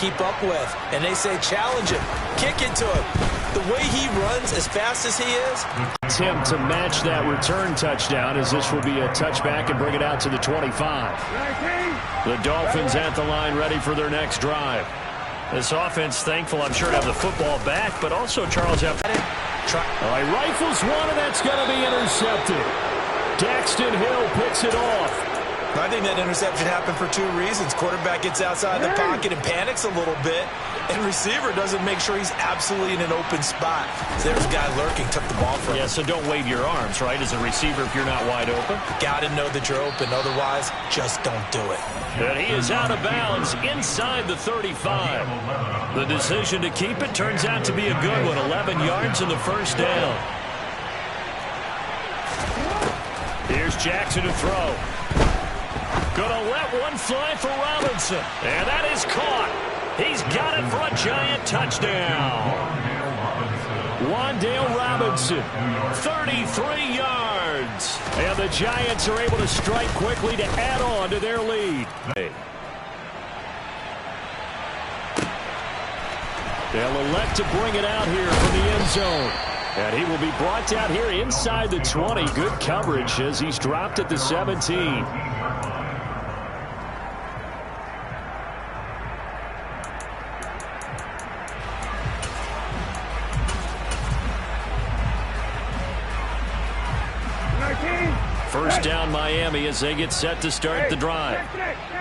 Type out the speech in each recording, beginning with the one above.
keep up with. And they say challenge him, kick it to him. The way he runs as fast as he is. Attempt to match that return touchdown, as this will be a touchback and bring it out to the 25. The Dolphins at the line, ready for their next drive. This offense thankful, I'm sure, to have the football back, but also Charles have it. All right, rifles one, and that's going to be intercepted. Daxton Hill picks it off. I think that interception happened for two reasons. Quarterback gets outside the pocket and panics a little bit, and receiver doesn't make sure he's absolutely in an open spot. So there's a guy lurking, took the ball from him. Yeah, so don't wave your arms, right, as a receiver if you're not wide open. Got to know that you're open. Otherwise, just don't do it. And he is out of bounds inside the 35. The decision to keep it turns out to be a good one. 11 yards in the first down. Here's Jackson to throw. Gonna let one fly for Robinson. And that is caught. He's got it for a giant touchdown. Wan'Dale Robinson, 33 yards. And the Giants are able to strike quickly to add on to their lead. They'll elect to bring it out here from the end zone. And he will be brought down here inside the 20. Good coverage as he's dropped at the 17. First down Miami as they get set to start the drive.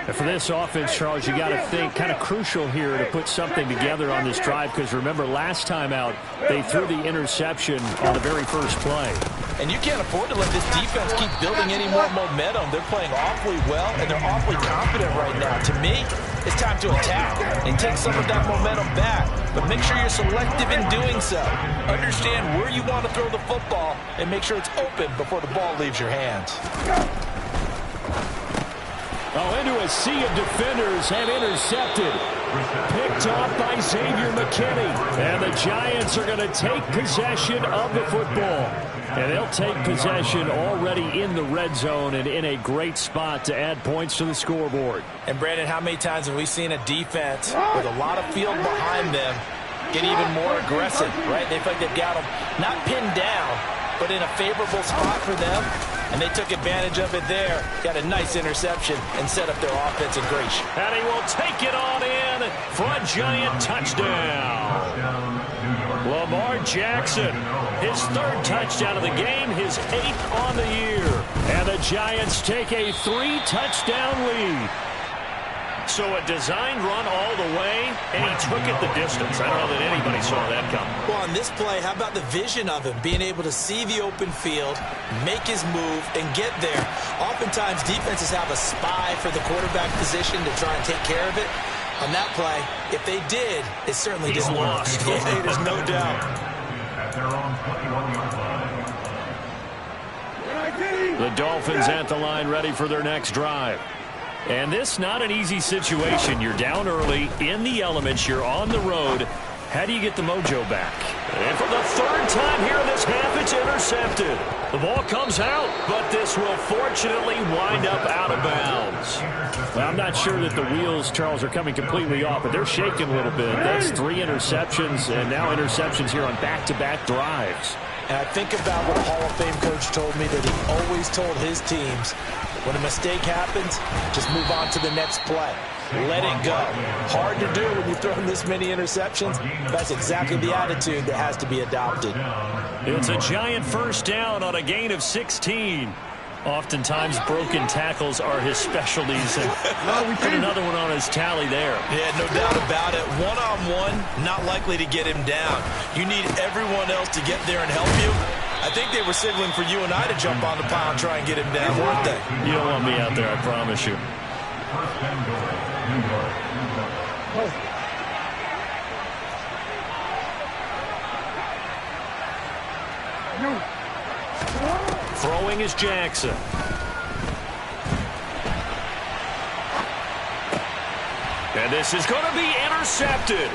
And for this offense, Charles, you got to think kind of crucial here to put something together on this drive, because remember last time out they threw the interception on the very first play. And you can't afford to let this defense keep building any more momentum. They're playing awfully well, and they're awfully confident right now. To me, it's time to attack and take some of that momentum back. But make sure you're selective in doing so. Understand where you want to throw the football and make sure it's open before the ball leaves your hands. Oh, into a sea of defenders and intercepted. Picked off by Xavier McKinney. And the Giants are going to take possession of the football. And they'll take possession already in the red zone and in a great spot to add points to the scoreboard. And, Brandon, how many times have we seen a defense with a lot of field behind them get even more aggressive, right? They feel like they've got them not pinned down, but in a favorable spot for them. And they took advantage of it there. Got a nice interception and set up their offense in great shape. And he will take it on in for a giant touchdown. Lamar Jackson, his third touchdown of the game, his 8th on the year. And the Giants take a 3-touchdown lead. So a designed run all the way, and he took it the distance. I don't know that anybody saw that coming. Well, on this play, how about the vision of him? Being able to see the open field, make his move, and get there. Oftentimes, defenses have a spy for the quarterback position to try and take care of it. On that play, if they did, it certainly didn't work. Yeah, there's no doubt. The Dolphins at the line, ready for their next drive. And this not an easy situation. You're down early, in the elements, you're on the road. How do you get the mojo back? And for the third time here in this half, it's intercepted. The ball comes out, but this will fortunately wind up out of bounds. Well, I'm not sure that the wheels, Charles, are coming completely off, but they're shaking a little bit. That's 3 interceptions, and now interceptions here on back-to-back drives. And I think about what a Hall of Fame coach told me, that he always told his teams, when a mistake happens, just move on to the next play. Let it go. Hard to do when you've thrown this many interceptions. That's exactly the attitude that has to be adopted. It's a giant first down on a gain of 16. Oftentimes, broken tackles are his specialties. And put another one on his tally there. Yeah, no doubt about it. One-on-one, not likely to get him down. You need everyone else to get there and help you. I think they were signaling for you and I to jump on the pile and try and get him down, weren't they? You don't want me out there, I promise you. Throwing is Jackson. And this is going to be intercepted.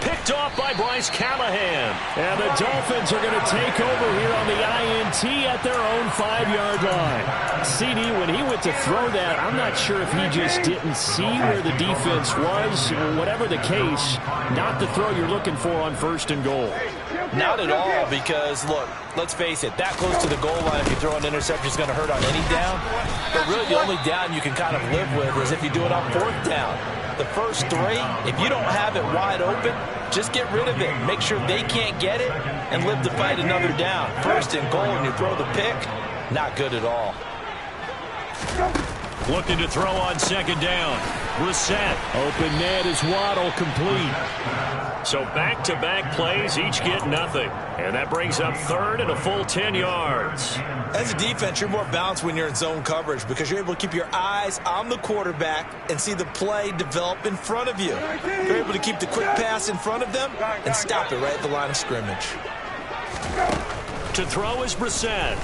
Picked off by Bryce Callahan. And the Dolphins are going to take over here on the INT at their own 5-yard line. CD, when he went to throw that, I'm not sure if he just didn't see where the defense was. Whatever the case, not the throw you're looking for on 1st and goal. Not at all, because, look, let's face it, that close to the goal line, if you throw an interception, is going to hurt on any down. But really, the only down you can kind of live with is if you do it on 4th down. The first 3, if you don't have it wide open, just get rid of it. Make sure they can't get it and live to fight another down. 1st and goal, and you throw the pick, not good at all. Looking to throw on 2nd down. Brissett. Open man is Waddle, complete. So back-to-back plays, each get nothing. And that brings up 3rd and a full 10 yards. As a defense, you're more balanced when you're in zone coverage because you're able to keep your eyes on the quarterback and see the play develop in front of you. You're able to keep the quick pass in front of them and stop it right at the line of scrimmage. To throw is Brissett.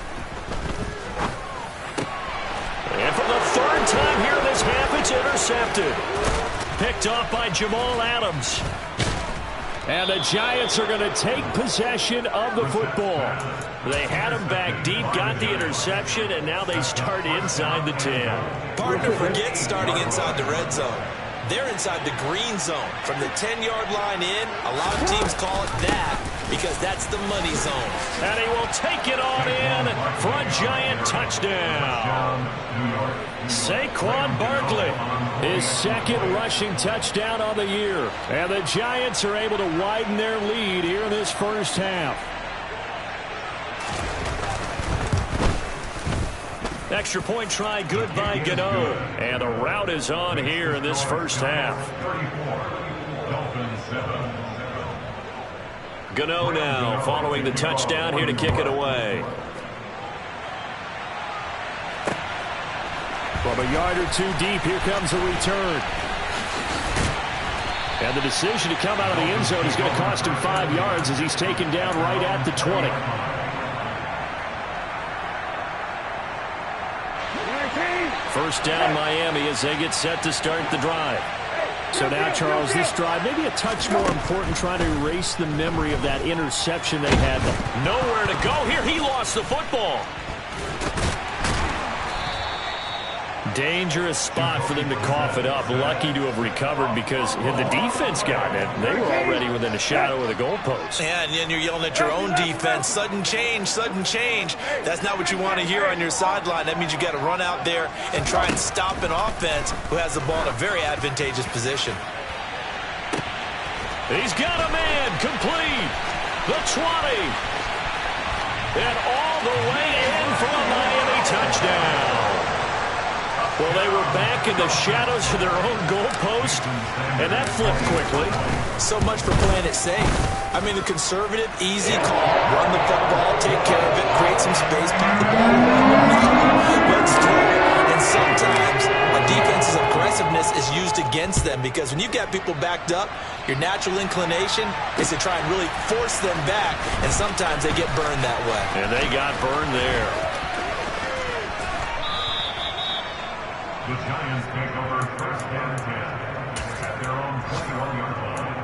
And for the 3rd time here in this half, it's intercepted. Picked off by Jamal Adams. And the Giants are going to take possession of the football. They had him back deep, got the interception, and now they start inside the 10. Partner forgets starting inside the red zone. They're inside the green zone. From the 10-yard line in, a lot of teams call it that because that's the money zone. And he will take it on in for a Giant touchdown. Saquon Barkley, his 2nd rushing touchdown on the year. And the Giants are able to widen their lead here in this 1st half. Extra point try good by Gano. And the route is on here in this 1st half. Gano now following the touchdown here to kick it away. From a yard or 2 deep, here comes a return. And the decision to come out of the end zone is going to cost him 5 yards as he's taken down right at the 20. First down Miami as they get set to start the drive. So now, Charles, this drive maybe a touch more important, trying to erase the memory of that interception they had. Nowhere to go here. He lost the football. Dangerous spot for them to cough it up. Lucky to have recovered because had the defense gotten it, they were already within a shadow of the goalpost. Yeah, and then you're yelling at your own defense. Sudden change, sudden change. That's not what you want to hear on your sideline. That means you got to run out there and try and stop an offense who has the ball in a very advantageous position. He's got a man complete. The 20. And all the way in for a Miami touchdown. Well, they were back in the shadows of their own goalpost, and that flipped quickly. So much for playing it safe. I mean, the conservative, easy call. Run the football, take care of it, create some space, pop the ball. Let's do it. And sometimes a defense's aggressiveness is used against them because when you've got people backed up, your natural inclination is to try and really force them back, and sometimes they get burned that way. And they got burned there. The Giants take over 1st and 10 at their own 21-yard line.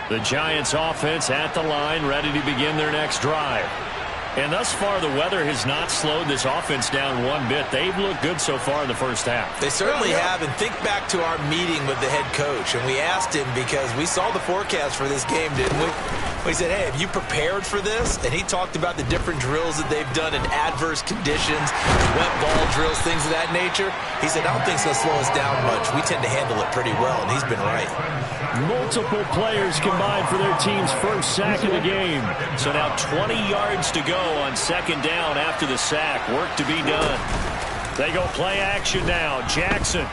The Giants offense at the line, ready to begin their next drive. And thus far, the weather has not slowed this offense down one bit. They've looked good so far in the 1st half. They certainly have, and think back to our meeting with the head coach, and we asked him because we saw the forecast for this game, didn't we? We said, hey, have you prepared for this? And he talked about the different drills that they've done in adverse conditions, wet ball drills, things of that nature. He said, I don't think it's going to slow us down much. We tend to handle it pretty well, and he's been right. Multiple players combined for their team's 1st sack of the game. So now 20 yards to go on 2nd down after the sack. Work to be done. They go play action now. Jackson.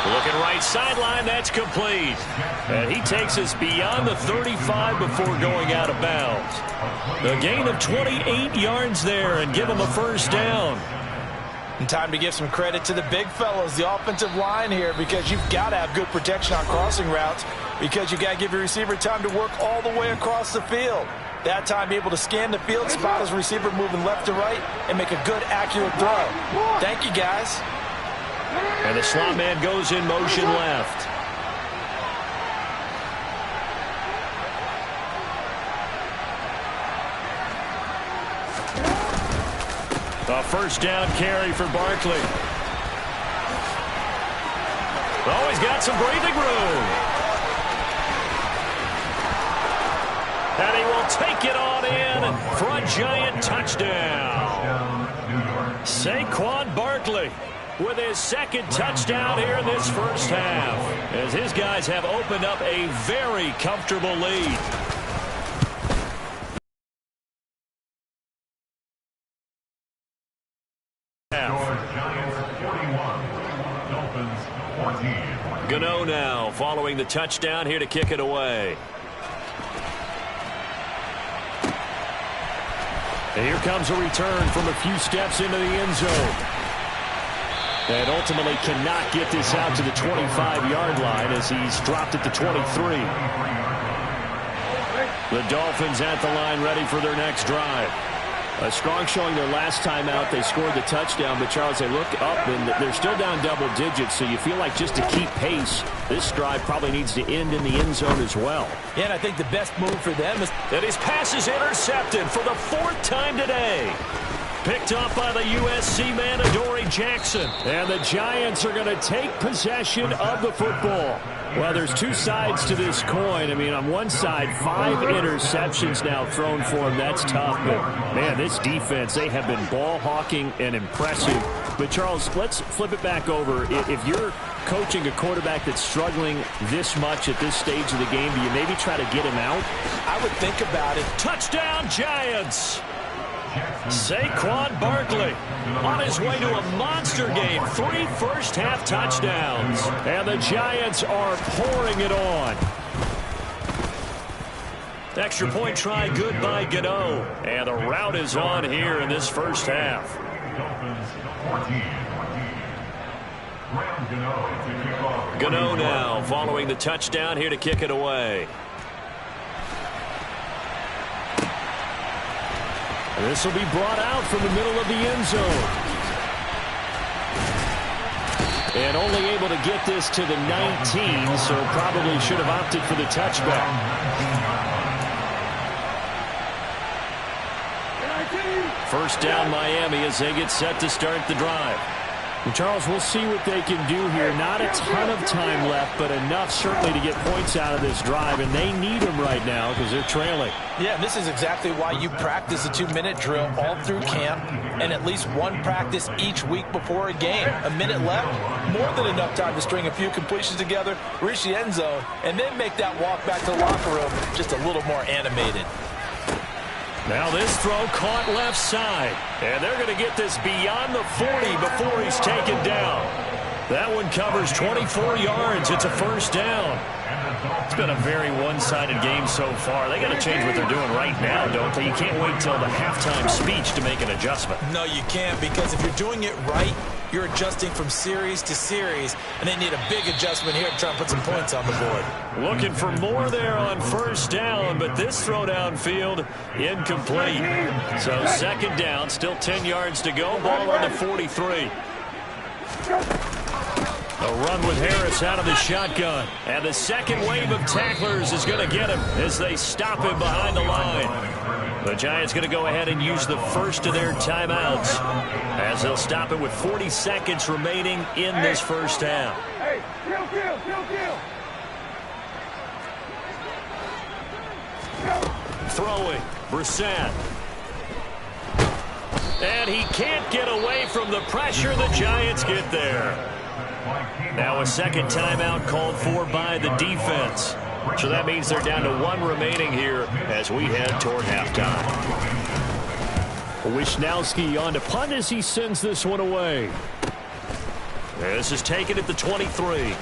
Looking right sideline. That's complete. And he takes us beyond the 35 before going out of bounds. A gain of 28 yards there and give him a 1st down. And time to give some credit to the big fellows, the offensive line here, because you've got to have good protection on crossing routes, because you've got to give your receiver time to work all the way across the field. That time, be able to scan the field, spot his receiver moving left to right, and make a good, accurate throw. Thank you, guys. And the slot man goes in motion left. A first down carry for Barkley. Oh, he's got some breathing room. And he will take it on in for a giant touchdown. Saquon Barkley with his second touchdown here in this first half, as his guys have opened up a very comfortable lead. Gano now following the touchdown here to kick it away. And here comes a return from a few steps into the end zone. And ultimately cannot get this out to the 25-yard line as he's dropped at the 23. The Dolphins at the line ready for their next drive. A strong showing their last time out. They scored the touchdown, but Charles, they look up and they're still down double digits, so you feel like just to keep pace, this drive probably needs to end in the end zone as well. Yeah, and I think the best move for them is that his pass is intercepted for the fourth time today. Picked off by the USC man, Adoree Jackson. And the Giants are going to take possession of the football. Well, there's two sides to this coin. I mean, on one side, 5 interceptions now thrown for him. That's tough. But, man, this defense, they have been ball hawking and impressive. But, Charles, let's flip it back over. If you're coaching a quarterback that's struggling this much at this stage of the game, do you maybe try to get him out? I would think about it. Touchdown, Giants! Saquon Barkley on his way to a monster game. 3 first-half touchdowns. And the Giants are pouring it on. Extra point try good by Gano. And the route is on here in this first half. Gano now following the touchdown here to kick it away. This will be brought out from the middle of the end zone. And only able to get this to the 19, so probably should have opted for the touchback. First down Miami as they get set to start the drive. And Charles, we'll see what they can do here. Not a ton of time left, but enough certainly to get points out of this drive, and they need them right now because they're trailing. Yeah, this is exactly why you practice a 2-minute drill all through camp and at least one practice each week before a game. A minute left, more than enough time to string a few completions together, reach the end zone, and then make that walk back to the locker room just a little more animated. Now this throw caught left side. And they're going to get this beyond the 40 before he's taken down. That one covers 24 yards. It's a first down. It's been a very one-sided game so far. They got to change what they're doing right now, don't they? You can't wait till the halftime speech to make an adjustment. No, you can't, because if you're doing it right, you're adjusting from series to series, and they need a big adjustment here to try and put some points on the board. Looking for more there on first down, but this throw downfield incomplete. So second down, still 10 yards to go. Ball on the 43. A run with Harris out of the shotgun. And the second wave of tacklers is going to get him as they stop him behind the line. The Giants going to go ahead and use the first of their timeouts as they'll stop it with 40 seconds remaining in this first half. Throwing, Brissett. And he can't get away from the pressure. The Giants get there. Now a second timeout called for by the defense. So that means they're down to 1 remaining here as we head toward halftime. Wisnowski on to punt as he sends this one away. This is taken at the 23.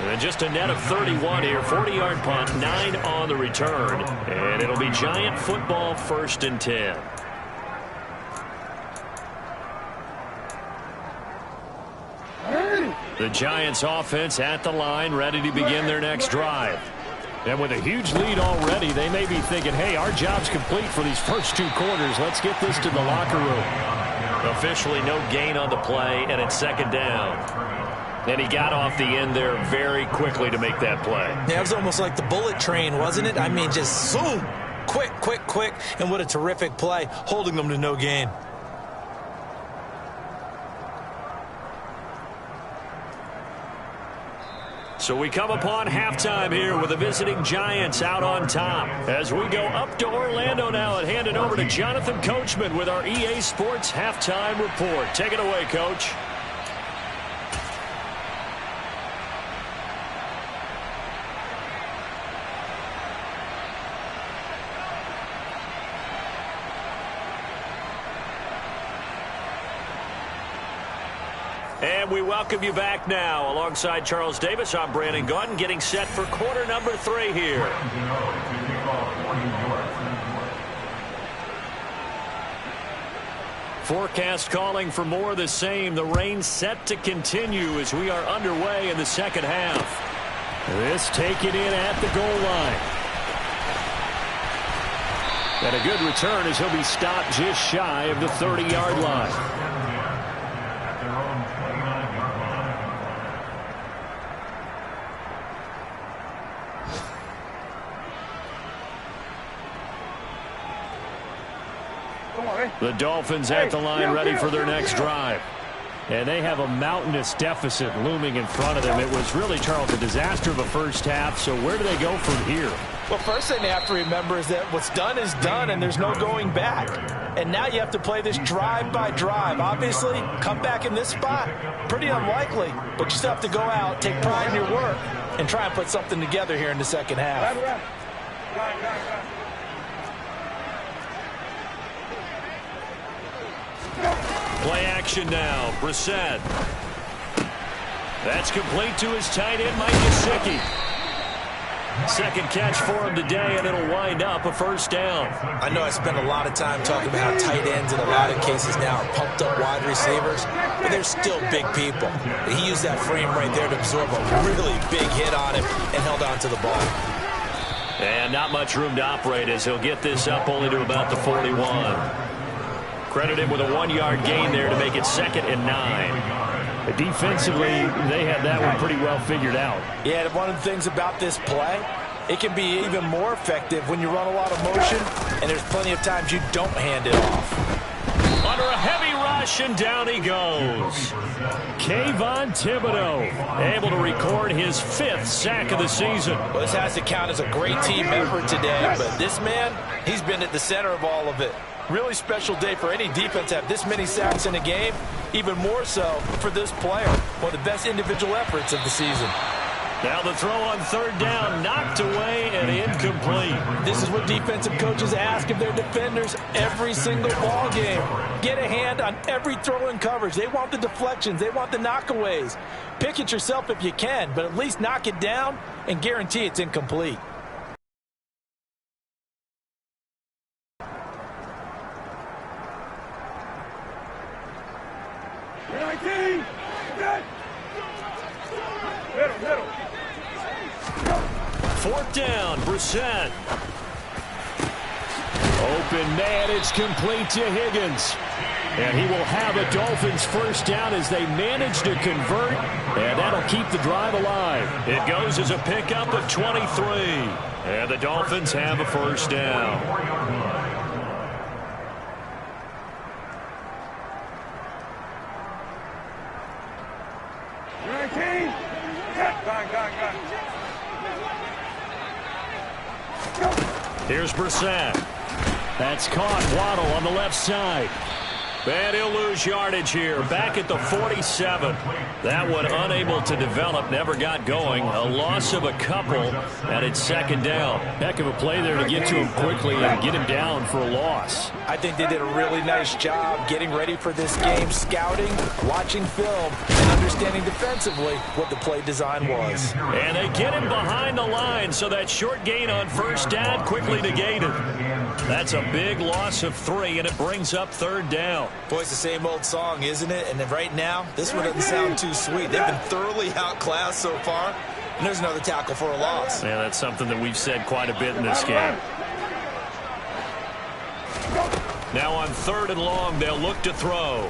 And just a net of 31 here. 40-yard punt, 9 on the return. And it'll be Giant football, 1st and 10. The Giants offense at the line, ready to begin their next drive. And with a huge lead already, they may be thinking, hey, our job's complete for these first 2 quarters. Let's get this to the locker room. Officially no gain on the play, and it's 2nd down. And he got off the end there very quickly to make that play. Yeah, it was almost like the bullet train, wasn't it? I mean, just zoom, quick, and what a terrific play, holding them to no gain. So we come upon halftime here with the visiting Giants out on top. As we go up to Orlando now and hand it over to Jonathan Coachman with our EA Sports Halftime Report. Take it away, Coach. And we welcome you back now. Alongside Charles Davis, I'm Brandon Gaudin, getting set for quarter number 3 here. Forecast calling for more of the same. The rain set to continue as we are underway in the 2nd half. This taken in at the goal line. And a good return as he'll be stopped just shy of the 30-yard line. The Dolphins at the line, ready for their next drive. And they have a mountainous deficit looming in front of them. It was really, Charles, a disaster of a first half. So where do they go from here? Well, first thing they have to remember is that what's done is done, and there's no going back. And now you have to play this drive by drive. Obviously, come back in this spot, pretty unlikely. But you still have to go out, take pride in your work, and try and put something together here in the 2nd half. Play action now. Brissett. That's complete to his tight end, Mike Gesicki. 2nd catch for him today, and it'll wind up a 1st down. I know I spend a lot of time talking about how tight ends in a lot of cases now are pumped up wide receivers, but they're still big people. He used that frame right there to absorb a really big hit on him and held on to the ball. And not much room to operate as he'll get this up only to about the 41. Credit him with a 1-yard gain there to make it 2nd and 9. Defensively, they had that one pretty well figured out. Yeah, one of the things about this play, it can be even more effective when you run a lot of motion, and there's plenty of times you don't hand it off. Under a heavy rush, and down he goes. Kayvon Thibodeau able to record his 5th sack of the season. Well, this has to count as a great team effort today, but this man, he's been at the center of all of it. Really special day for any defense to have this many sacks in a game, even more so for this player. One of the best individual efforts of the season. Now the throw on 3rd down, knocked away and incomplete. This is what defensive coaches ask of their defenders every single ball game. Get a hand on every throw in coverage. They want the deflections. They want the knockaways. Pick it yourself if you can, but at least knock it down and guarantee it's incomplete. Fourth down, Brissett. Open man, it's complete to Higgins. And he will have a Dolphins 1st down as they manage to convert, and that'll keep the drive alive. It goes as a pickup of 23. And the Dolphins have a 1st down. Here's Brissett. That's caught. Waddle on the left side. And he'll lose yardage here. Back at the 47. That one unable to develop, never got going. A loss of a couple, and it's second down. Heck of a play there to get to him quickly and get him down for a loss. I think they did a really nice job getting ready for this game, scouting, watching film, and understanding defensively what the play design was. And they get him behind the line, so that short gain on first down quickly negated. That's a big loss of 3, and it brings up third down. Boy, it's the same old song, isn't it? And right now, this one doesn't sound too sweet. They've been thoroughly outclassed so far, and there's another tackle for a loss. Yeah, that's something that we've said quite a bit in this game. Now on 3rd and long, they'll look to throw.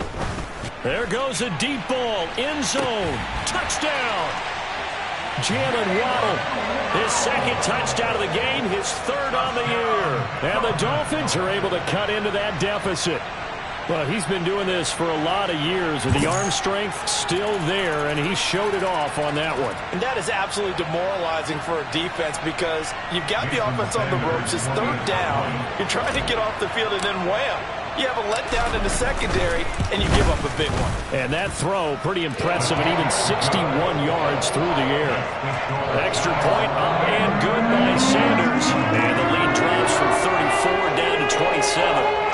There goes a deep ball, end zone, touchdown. Jalen Waddle, his second touchdown of the game, his 3rd on the year. And the Dolphins are able to cut into that deficit. Well, he's been doing this for a lot of years, and the arm strength still there, and he showed it off on that one. And that is absolutely demoralizing for a defense because you've got the offense on the ropes. It's 3rd down. You're trying to get off the field, and then wham, you have a letdown in the secondary, and you give up a big one. And that throw, pretty impressive, and even 61 yards through the air. Extra point up and good by Sanders. And the lead drops from 34 down to 27.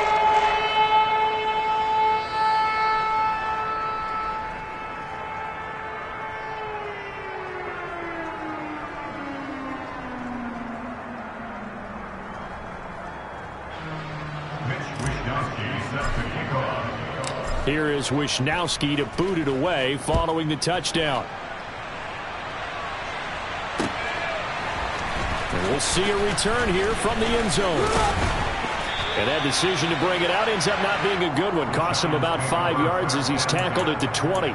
Here is Wisnowski to boot it away following the touchdown. And we'll see a return here from the end zone. And that decision to bring it out ends up not being a good one. Cost him about 5 yards as he's tackled at the 20.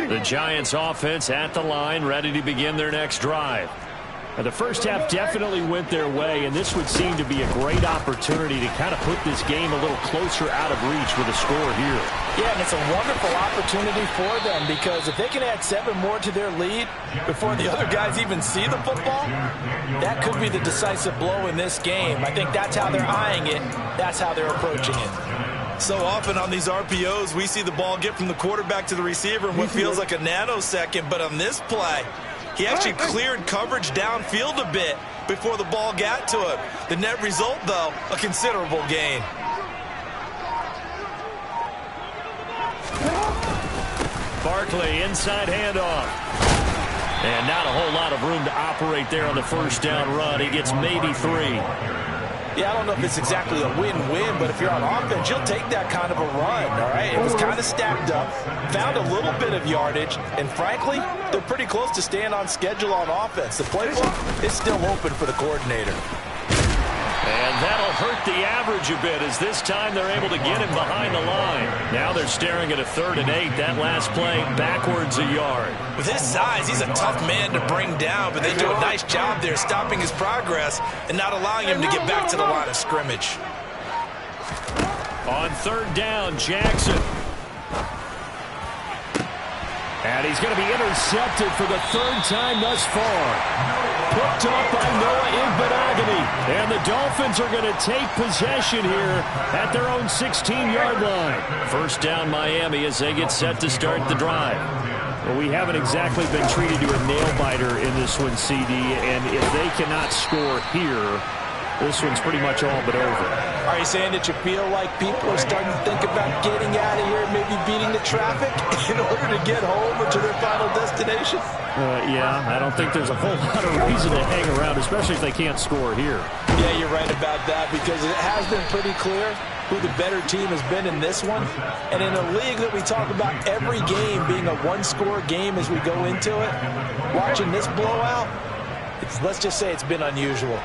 The Giants offense at the line, ready to begin their next drive. Now, the first half definitely went their way, and this would seem to be a great opportunity to kind of put this game a little closer out of reach with a score here. Yeah, and it's a wonderful opportunity for them because if they can add 7 more to their lead before the other guys even see the football, that could be the decisive blow in this game. I think that's how they're eyeing it. That's how they're approaching it. So often on these RPOs, we see the ball get from the quarterback to the receiver in what feels like a nanosecond. But on this play, he actually cleared coverage downfield a bit before the ball got to him. The net result, though, a considerable gain. Barkley, inside handoff. And not a whole lot of room to operate there on the first down run. He gets maybe 3. Yeah, I don't know if it's exactly a win-win, but if you're on offense, you'll take that kind of a run, all right? It was kind of stacked up, found a little bit of yardage, and frankly, they're pretty close to staying on schedule on offense. The playbook is still open for the coordinator. And that'll hurt the average a bit as this time they're able to get him behind the line. Now they're staring at a 3rd and 8. That last play backwards a yard. With his size, he's a tough man to bring down, but they do a nice job there stopping his progress and not allowing him to get back to the line of scrimmage. On 3rd down, Jackson. And he's going to be intercepted for the 3rd time thus far. Picked up by Noah Igbenogany. And the Dolphins are going to take possession here at their own 16-yard line. First down Miami as they get set to start the drive. Well, we haven't exactly been treated to a nail-biter in this one, CD. And if they cannot score here, this one's pretty much all but over. Are you saying that you feel like people are starting to think about getting out of here, maybe beating the traffic in order to get home or to their final destination? Yeah, I don't think there's a whole lot of reason to hang around, especially if they can't score here. Yeah, you're right about that because it has been pretty clear who the better team has been in this one. And in a league that we talk about every game being a one-score game as we go into it, watching this blowout, let's just say it's been unusual.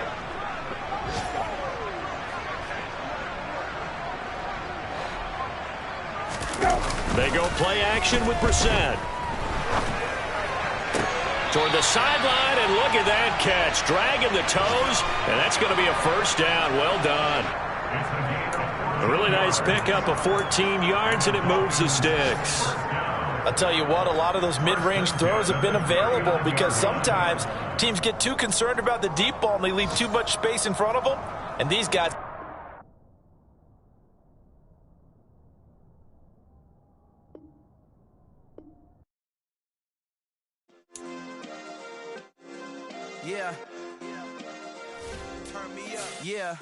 They go play action with Brissett. Toward the sideline, and look at that catch. Dragging the toes, and that's going to be a first down. Well done. A really nice pickup of 14 yards, and it moves the sticks. I'll tell you what, a lot of those mid-range throws have been available because sometimes teams get too concerned about the deep ball and they leave too much space in front of them. And these guys... Yeah. Turn me up. Yeah.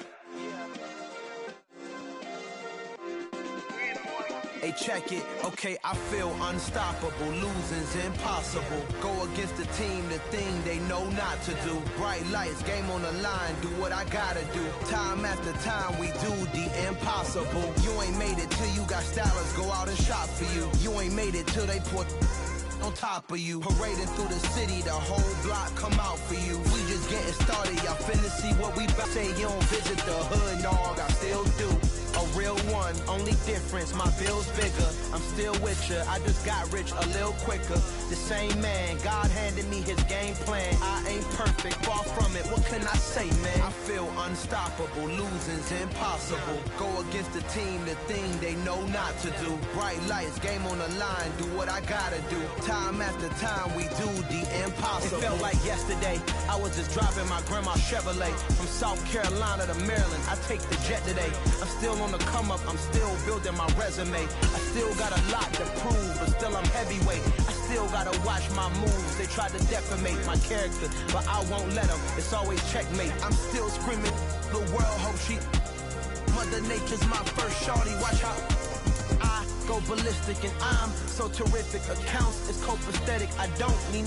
Hey, check it. Okay, I feel unstoppable. Losing's impossible. Go against the team, the thing they know not to do. Bright lights, game on the line. Do what I gotta do. Time after time, we do the impossible. You ain't made it till you got stylers go out and shop for you. You ain't made it till they put on top of you. Parading through the city, the whole block come out for you. We just getting started, y'all finna see what we bout. Say you don't visit the hood, dog, I still do. A real one, only difference, my bill's bigger. I'm still with ya, I just got rich a little quicker. The same man, God handed me his game plan. I ain't perfect, far from it, what can I say, man? I feel unstoppable, losing's impossible. Go against the team, the thing they know not to do. Bright lights, game on the line, do what I gotta do. Time after time, we do the impossible. It felt like yesterday, I was just driving my grandma's Chevrolet. From South Carolina to Maryland, I take the jet today. I'm still on the come up, I'm still building my resume. I still got a lot to prove, but still I'm heavyweight. I still gotta watch my moves. They try to defamate my character, but I won't let them. It's always checkmate. I'm still screaming, the world hope she. Mother Nature's my first shorty, watch how I go ballistic, and I'm so terrific. Accounts is copacetic, I don't need no